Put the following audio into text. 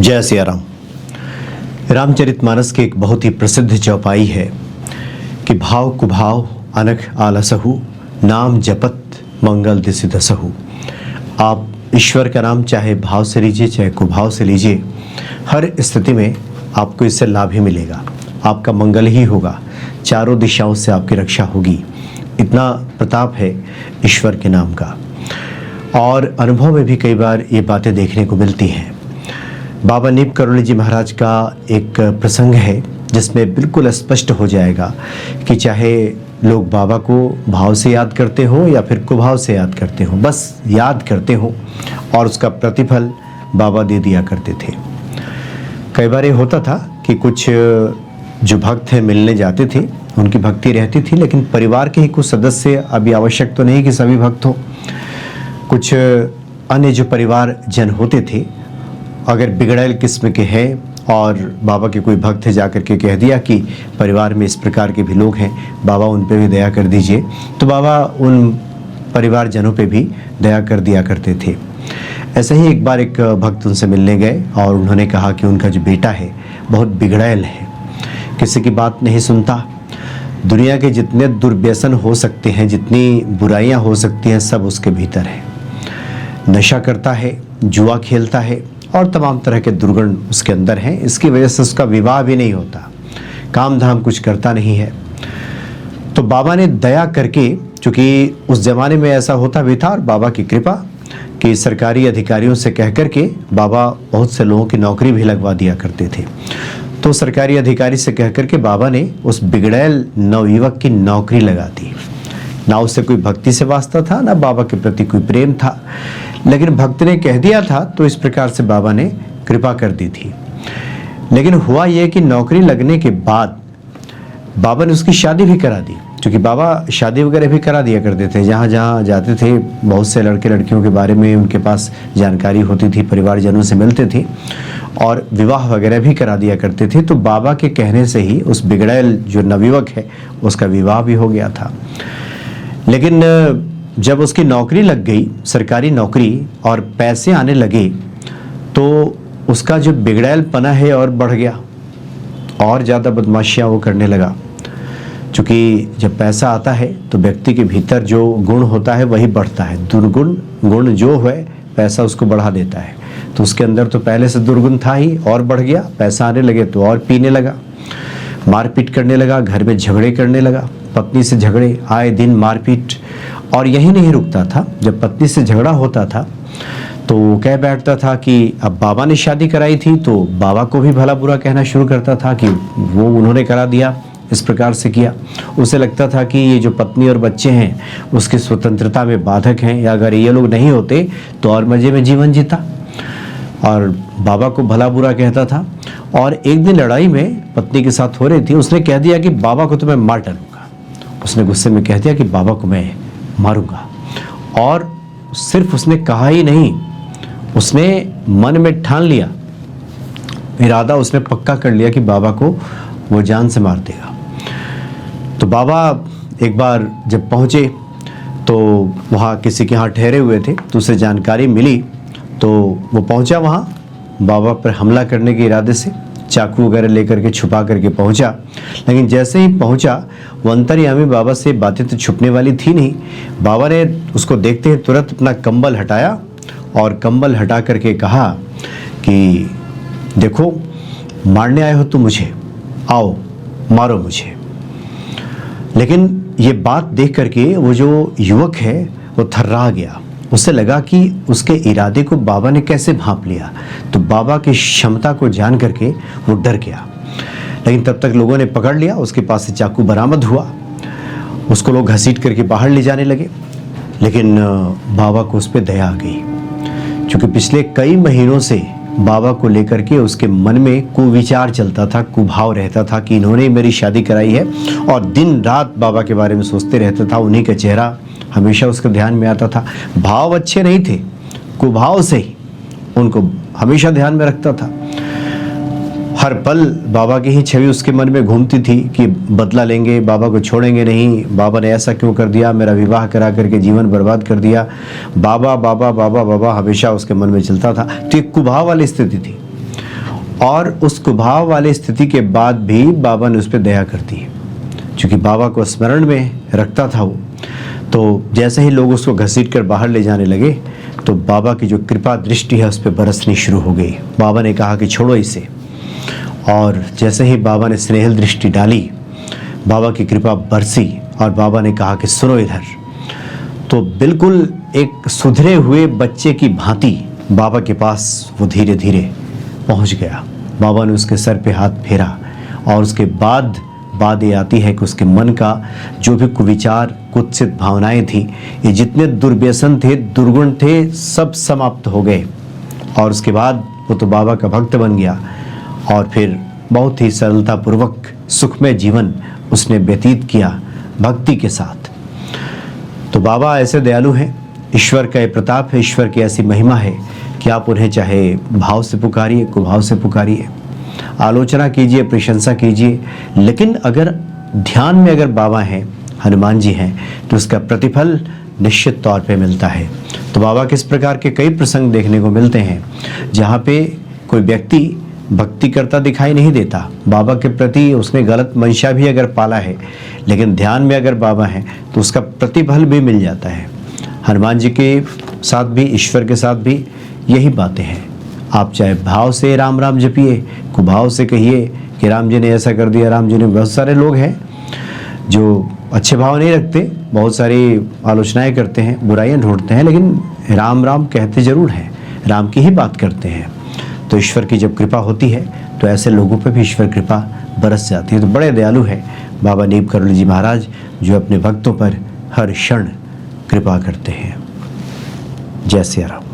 जय सिया राम। रामचरितमानस की एक बहुत ही प्रसिद्ध चौपाई है कि भाव कुभाव अनख आलसहु नाम जपत मंगल दिसि दसहु। आप ईश्वर का नाम चाहे भाव से लीजिए चाहे कुभाव से लीजिए, हर स्थिति में आपको इससे लाभ ही मिलेगा, आपका मंगल ही होगा, चारों दिशाओं से आपकी रक्षा होगी। इतना प्रताप है ईश्वर के नाम का। और अनुभव में भी कई बार ये बातें देखने को मिलती हैं। बाबा नीप करोली जी महाराज का एक प्रसंग है जिसमें बिल्कुल स्पष्ट हो जाएगा कि चाहे लोग बाबा को भाव से याद करते हो या फिर कुभाव से याद करते हो, बस याद करते हो और उसका प्रतिफल बाबा दे दिया करते थे। कई बार ये होता था कि कुछ जो भक्त हैं मिलने जाते थे, उनकी भक्ति रहती थी, लेकिन परिवार के ही कुछ सदस्य, अभी आवश्यक तो नहीं कि सभी भक्त हो, कुछ अन्य जो परिवार जन होते थे, अगर बिगड़ैल किस्म के हैं और बाबा के कोई भक्त है जाकर के कह दिया कि परिवार में इस प्रकार के भी लोग हैं, बाबा उन पे भी दया कर दीजिए, तो बाबा उन परिवारजनों पे भी दया कर दिया करते थे। ऐसे ही एक बार एक भक्त उनसे मिलने गए और उन्होंने कहा कि उनका जो बेटा है बहुत बिगड़ैल है, किसी की बात नहीं सुनता, दुनिया के जितने दुर्व्यसन हो सकते हैं, जितनी बुराइयां हो सकती हैं, सब उसके भीतर है। नशा करता है, जुआ खेलता है और तमाम तरह के दुर्गुण उसके अंदर हैं। इसकी वजह से उसका विवाह भी नहीं होता, काम धाम कुछ करता नहीं है। तो बाबा ने दया करके, चूँकि उस ज़माने में ऐसा होता भी था, और बाबा की कृपा कि सरकारी अधिकारियों से कह करके बाबा बहुत से लोगों की नौकरी भी लगवा दिया करते थे। तो सरकारी अधिकारी से कह करके बाबा ने उस बिगड़ैल नवयुवक की नौकरी लगा दी। ना उससे कोई भक्ति से वास्ता था, ना बाबा के प्रति कोई प्रेम था, लेकिन भक्त ने कह दिया था तो इस प्रकार से बाबा ने कृपा कर दी थी। लेकिन हुआ यह कि नौकरी लगने के बाद बाबा ने उसकी शादी भी करा दी, क्योंकि बाबा शादी वगैरह भी करा दिया करते थे। जहाँ जहाँ जाते थे बहुत से लड़के लड़कियों के बारे में उनके पास जानकारी होती थी, परिवारजनों से मिलते थे और विवाह वगैरह भी करा दिया करते थे। तो बाबा के कहने से ही उस बिगड़ैल जो नवयुवक है उसका विवाह भी हो गया था। लेकिन जब उसकी नौकरी लग गई, सरकारी नौकरी, और पैसे आने लगे, तो उसका जो बिगड़ैलपना है और बढ़ गया, और ज़्यादा बदमाशियाँ वो करने लगा। क्योंकि जब पैसा आता है तो व्यक्ति के भीतर जो गुण होता है वही बढ़ता है। दुर्गुण गुण जो है पैसा उसको बढ़ा देता है। तो उसके अंदर तो पहले से दुर्गुण था ही, और बढ़ गया, पैसा आने लगे तो और पीने लगा, मारपीट करने लगा, घर में झगड़े करने लगा, पत्नी से झगड़े, आए दिन मारपीट। और यही नहीं रुकता था, जब पत्नी से झगड़ा होता था तो वो कह बैठता था कि अब बाबा ने शादी कराई थी तो बाबा को भी भला बुरा कहना शुरू करता था कि वो उन्होंने करा दिया, इस प्रकार से किया। उसे लगता था कि ये जो पत्नी और बच्चे हैं उसकी स्वतंत्रता में बाधक हैं, या अगर ये लोग नहीं होते तो और मज़े में जीवन जीता, और बाबा को भला बुरा कहता था। और एक दिन लड़ाई में पत्नी के साथ हो रही थी, उसने कह दिया कि बाबा को तो मैं मार डालूंगा। उसने गुस्से में कह दिया कि बाबा को मैं मारूंगा। और सिर्फ उसने कहा ही नहीं, उसने मन में ठान लिया, इरादा उसने पक्का कर लिया कि बाबा को वो जान से मार देगा। तो बाबा एक बार जब पहुँचे तो वहाँ किसी के यहाँ ठहरे हुए थे, तो उसे जानकारी मिली, तो वो पहुँचा वहाँ बाबा पर हमला करने के इरादे से, चाकू वगैरह लेकर के छुपा करके पहुँचा। लेकिन जैसे ही पहुँचा, वो अंतर्यामी बाबा से बातें तो छुपने वाली थी नहीं। बाबा ने उसको देखते ही तुरंत अपना कंबल हटाया और कंबल हटा करके कहा कि देखो, मारने आए हो तो मुझे, आओ मारो मुझे। लेकिन ये बात देख करके वो जो युवक है वो थर्रा गया। उसे लगा कि उसके इरादे को बाबा ने कैसे भांप लिया। तो बाबा की क्षमता को जान करके वो डर गया। लेकिन तब तक लोगों ने पकड़ लिया, उसके पास से चाकू बरामद हुआ, उसको लोग घसीट करके बाहर ले जाने लगे। लेकिन बाबा को उस पर दया आ गई, क्योंकि पिछले कई महीनों से बाबा को लेकर के उसके मन में कुविचार चलता था, कुभाव रहता था कि इन्होंने मेरी शादी कराई है, और दिन रात बाबा के बारे में सोचते रहता था। उन्हीं का चेहरा हमेशा उसके ध्यान में आता था। भाव अच्छे नहीं थे, कुभाव से ही उनको हमेशा ध्यान में रखता था। हर पल बाबा की ही छवि उसके मन में घूमती थी कि बदला लेंगे, बाबा को छोड़ेंगे नहीं, बाबा ने ऐसा क्यों कर दिया, मेरा विवाह करा करके जीवन बर्बाद कर दिया, बाबा बाबा बाबा बाबा हमेशा उसके मन में चलता था। तो एक कुभाव वाली स्थिति थी। और उस कुभाव वाली स्थिति के बाद भी बाबा ने उस पर दया कर दी। चूँकि बाबा को स्मरण में रखता था वो, तो जैसे ही लोग उसको घसीट कर बाहर ले जाने लगे तो बाबा की जो कृपा दृष्टि है उस पर बरसनी शुरू हो गई। बाबा ने कहा कि छोड़ो इसे, और जैसे ही बाबा ने स्नेहल दृष्टि डाली, बाबा की कृपा बरसी और बाबा ने कहा कि सुनो इधर, तो बिल्कुल एक सुधरे हुए बच्चे की भांति बाबा के पास वो धीरे धीरे पहुंच गया। बाबा ने उसके सर पे हाथ फेरा और उसके बाद बात ये आती है कि उसके मन का जो भी कुविचार, कुत्सित भावनाएं थी, ये जितने दुर्व्यसन थे, दुर्गुण थे, सब समाप्त हो गए। और उसके बाद वो तो बाबा का भक्त बन गया और फिर बहुत ही सरलतापूर्वक सुखमय जीवन उसने व्यतीत किया भक्ति के साथ। तो बाबा ऐसे दयालु हैं, ईश्वर का ये प्रताप है, ईश्वर की ऐसी महिमा है कि आप उन्हें चाहे भाव से पुकारिए, कुभाव से पुकारिए, आलोचना कीजिए, प्रशंसा कीजिए, लेकिन अगर ध्यान में अगर बाबा हैं, हनुमान जी हैं, तो उसका प्रतिफल निश्चित तौर पे मिलता है। तो बाबा किस प्रकार के कई प्रसंग देखने को मिलते हैं जहाँ पे कोई व्यक्ति भक्ति करता दिखाई नहीं देता, बाबा के प्रति उसने गलत मंशा भी अगर पाला है, लेकिन ध्यान में अगर बाबा हैं तो उसका प्रतिफल भी मिल जाता है। हनुमान जी के साथ भी, ईश्वर के साथ भी यही बातें हैं। आप चाहे भाव से राम राम जपिए, कुभाव से कहिए कि राम जी ने ऐसा कर दिया, राम जी ने, बहुत सारे लोग हैं जो अच्छे भाव नहीं रखते, बहुत सारी आलोचनाएं करते हैं, बुराइयां ढूंढते हैं, लेकिन राम राम कहते ज़रूर हैं, राम की ही बात करते हैं। तो ईश्वर की जब कृपा होती है तो ऐसे लोगों पर भी ईश्वर कृपा बरस जाती है। तो बड़े दयालु हैं बाबा नीम करोली जी महाराज, जो अपने भक्तों पर हर क्षण कृपा करते हैं। जय सिया राम।